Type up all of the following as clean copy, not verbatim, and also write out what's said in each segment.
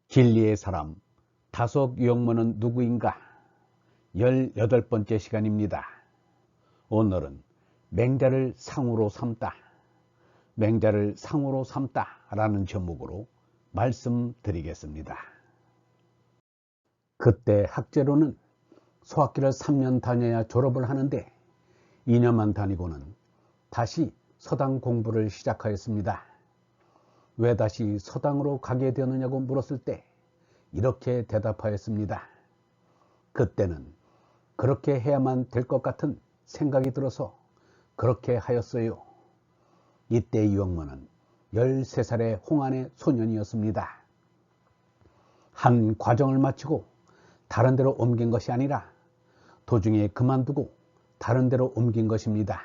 길리의 사람 다속 유형문은 누구인가? 18번째 시간입니다. 오늘은 맹자를 상으로 삼다, 맹자를 상으로 삼다 라는 제목으로 말씀드리겠습니다. 그때 학제로는 소학기를 3년 다녀야 졸업을 하는데 2년만 다니고는 다시 서당 공부를 시작하였습니다. 왜 다시 서당으로 가게 되었느냐고 물었을 때 이렇게 대답하였습니다. 그때는 그렇게 해야만 될 것 같은 생각이 들어서 그렇게 하였어요. 이때 유형문은 13살의 홍안의 소년이었습니다. 한 과정을 마치고 다른 데로 옮긴 것이 아니라 도중에 그만두고 다른 데로 옮긴 것입니다.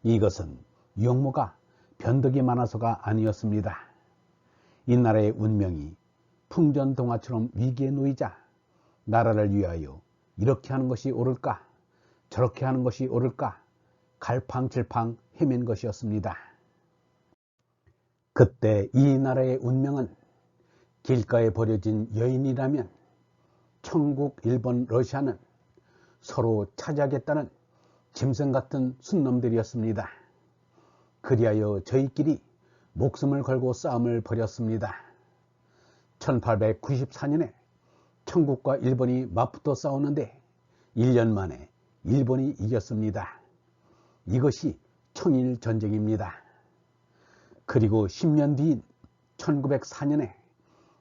이것은 유형모가 변덕이 많아서가 아니었습니다. 이 나라의 운명이 풍전동화처럼 위기에 놓이자 나라를 위하여 이렇게 하는 것이 옳을까 저렇게 하는 것이 옳을까 갈팡질팡 헤맨 것이었습니다. 그때 이 나라의 운명은 길가에 버려진 여인이라면 천국, 일본, 러시아는 서로 차지하겠다는 짐승 같은 순놈들이었습니다. 그리하여 저희끼리 목숨을 걸고 싸움을 벌였습니다. 1894년에 천국과 일본이 맞붙어 싸우는데 1년 만에 일본이 이겼습니다. 이것이 청일전쟁입니다. 그리고 10년 뒤인 1904년에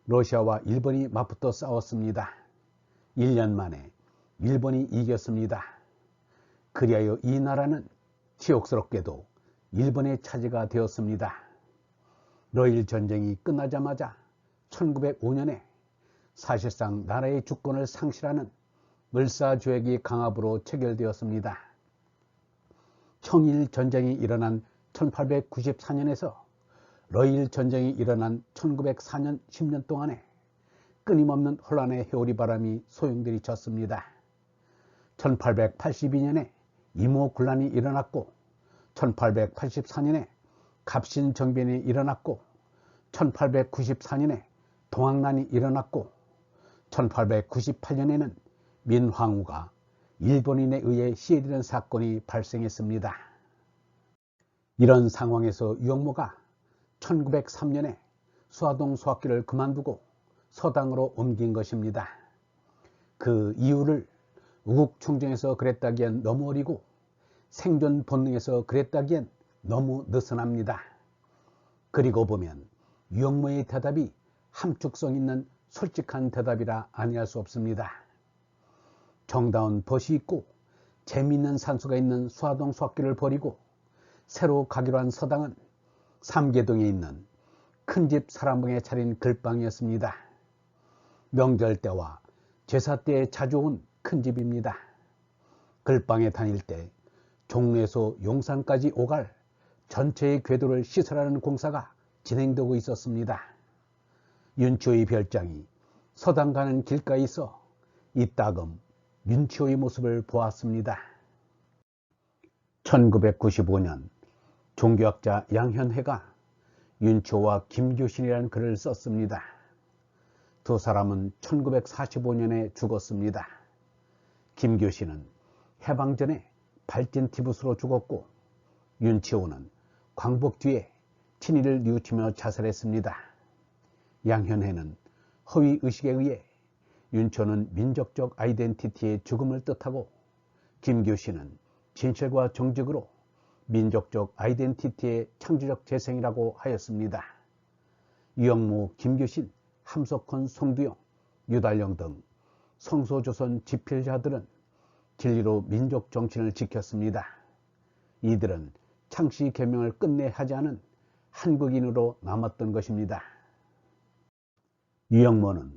러시아와 일본이 맞붙어 싸웠습니다. 1년 만에 일본이 이겼습니다. 그리하여 이 나라는 치욕스럽게도 일본의 차지가 되었습니다. 러일 전쟁이 끝나자마자 1905년에 사실상 나라의 주권을 상실하는 을사조약이 강압으로 체결되었습니다. 청일 전쟁이 일어난 1894년에서 러일 전쟁이 일어난 1904년 10년 동안에 끊임없는 혼란의 회오리바람이 소용돌이 쳤습니다. 1882년에 이모군란이 일어났고 1884년에 갑신정변이 일어났고 1894년에 동학난이 일어났고 1898년에는 민황후가 일본인에 의해 시해되는 사건이 발생했습니다. 이런 상황에서 유형모가 1903년에 수화동 소학기를 그만두고 서당으로 옮긴 것입니다. 그 이유를 우국충정에서 그랬다기엔 너무 어리고 생존 본능에서 그랬다기엔 너무 느슨합니다. 그리고 보면 유형모의 대답이 함축성 있는 솔직한 대답이라 아니할 수 없습니다. 정다운 벗이 있고 재미있는 산수가 있는 수화동 소학기를 버리고 새로 가기로 한 서당은 삼계동에 있는 큰집 사람방에 차린 글방이었습니다. 명절 때와 제사 때에 자주 온 큰집입니다. 글방에 다닐 때 종로에서 용산까지 오갈 전체의 궤도를 시설하는 공사가 진행되고 있었습니다. 윤치호의 별장이 서당 가는 길가에 있어 이따금 윤치호의 모습을 보았습니다. 1995년 종교학자 양현회가 윤치호와 김교신이라는 글을 썼습니다. 두 사람은 1945년에 죽었습니다. 김교신은 해방 전에 발진 티부스로 죽었고 윤치호는 광복 뒤에 친일을 뉘우치며 자살했습니다. 양현회는 허위의식에 의해 윤치호는 민족적 아이덴티티의 죽음을 뜻하고 김교신은 진실과 정직으로 민족적 아이덴티티의 창조적 재생이라고 하였습니다. 유형모, 김교신, 함석헌, 송두영, 유달령 등 성소조선 집필자들은 진리로 민족 정신을 지켰습니다. 이들은 창씨 개명을 끝내 하지 않은 한국인으로 남았던 것입니다. 유형모는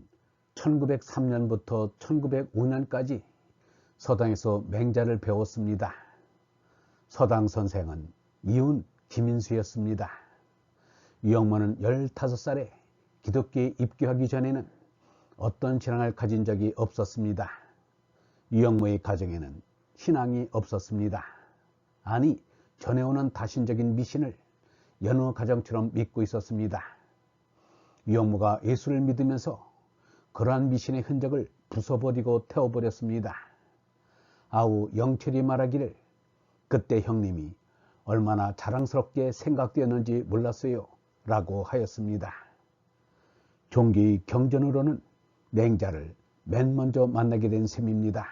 1903년부터 1905년까지 서당에서 맹자를 배웠습니다. 서당 선생은 이훈 김인수였습니다. 유형모는 15살에 기독교에 입교하기 전에는 어떤 신앙을 가진 적이 없었습니다. 유형모의 가정에는 신앙이 없었습니다. 아니, 전해오는 다신적인 미신을 여느 가정처럼 믿고 있었습니다. 유영모가 예수를 믿으면서 그러한 미신의 흔적을 부숴버리고 태워버렸습니다. 아우 영철이 말하기를 그때 형님이 얼마나 자랑스럽게 생각되었는지 몰랐어요 라고 하였습니다. 종기 경전으로는 맹자를 맨 먼저 만나게 된 셈입니다.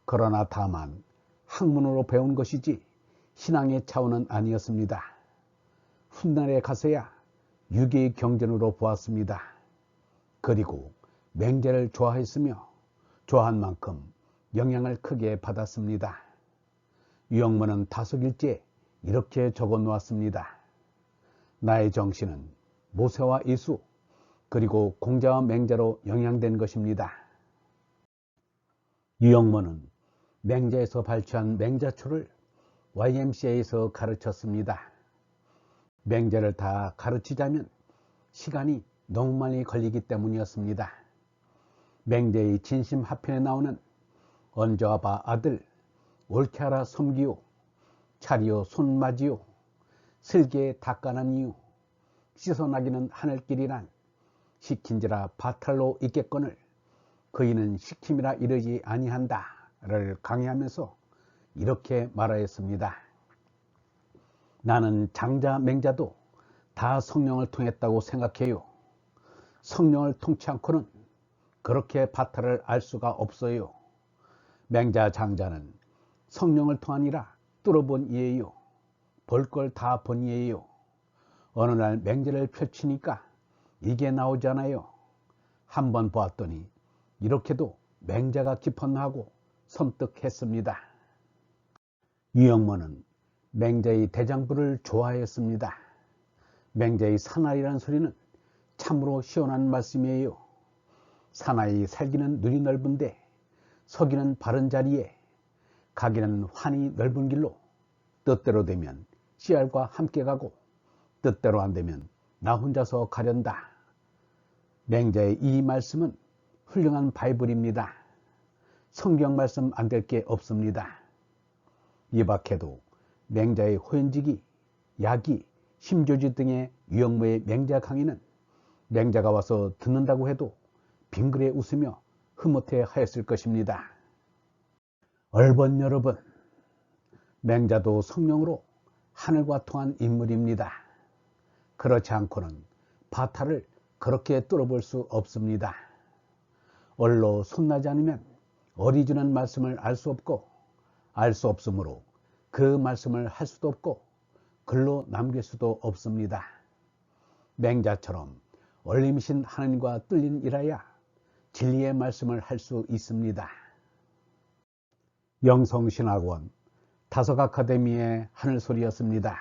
그러나 다만 학문으로 배운 것이지 신앙의 차원은 아니었습니다. 훗날에 가서야 유계의 경전으로 보았습니다. 그리고 맹자를 좋아했으며 좋아한 만큼 영향을 크게 받았습니다. 유영모는 다속일지에 이렇게 적어 놓았습니다. 나의 정신은 모세와 예수 그리고 공자와 맹자로 영향된 것입니다. 유영모는 맹자에서 발췌한 맹자초를 YMCA에서 가르쳤습니다. 맹자를 다 가르치자면 시간이 너무 많이 걸리기 때문이었습니다. 맹자의 진심하편에 나오는 언저와 바 아들 옳게 하라 섬기요 차리요 손맞이요 슬기에 닦아난 이유 씻어나기는 하늘길이란 시킨지라 바탈로 있겠거늘 그이는 시킴이라 이르지 아니한다 를 강의하면서 이렇게 말하였습니다. 나는 장자 맹자도 다 성령을 통했다고 생각해요. 성령을 통치 않고는 그렇게 바탈을 알 수가 없어요. 맹자 장자는 성령을 통하니라 뚫어본 이에요. 볼 걸 다 본 이에요. 어느 날 맹자를 펼치니까 이게 나오잖아요. 한번 보았더니 이렇게도 맹자가 깊었나 하고 섬뜩했습니다. 유영모는 맹자의 대장부를 좋아했습니다. 맹자의 사나이란 소리는 참으로 시원한 말씀이에요. 사나이 살기는 눈이 넓은데 서기는 바른 자리에 가기는 환히 넓은 길로 뜻대로 되면 씨알과 함께 가고 뜻대로 안 되면 나 혼자서 가련다. 맹자의 이 말씀은 훌륭한 바이블입니다. 성경 말씀 안 될 게 없습니다. 이 밖에도 맹자의 호연지기, 야기, 심조지 등의 유영모의 맹자 강의는 맹자가 와서 듣는다고 해도 빙그레 웃으며 흐뭇해 하였을 것입니다. 얼번 여러분, 맹자도 성령으로 하늘과 통한 인물입니다. 그렇지 않고는 바탈을 그렇게 뚫어볼 수 없습니다. 얼로 손나지 않으면 어리주는 말씀을 알 수 없고 알 수 없으므로 그 말씀을 할 수도 없고 글로 남길 수도 없습니다. 맹자처럼 얼림이신 하나님과 뚫린 이라야 진리의 말씀을 할 수 있습니다. 영성신학원 다석아카데미의 하늘소리였습니다.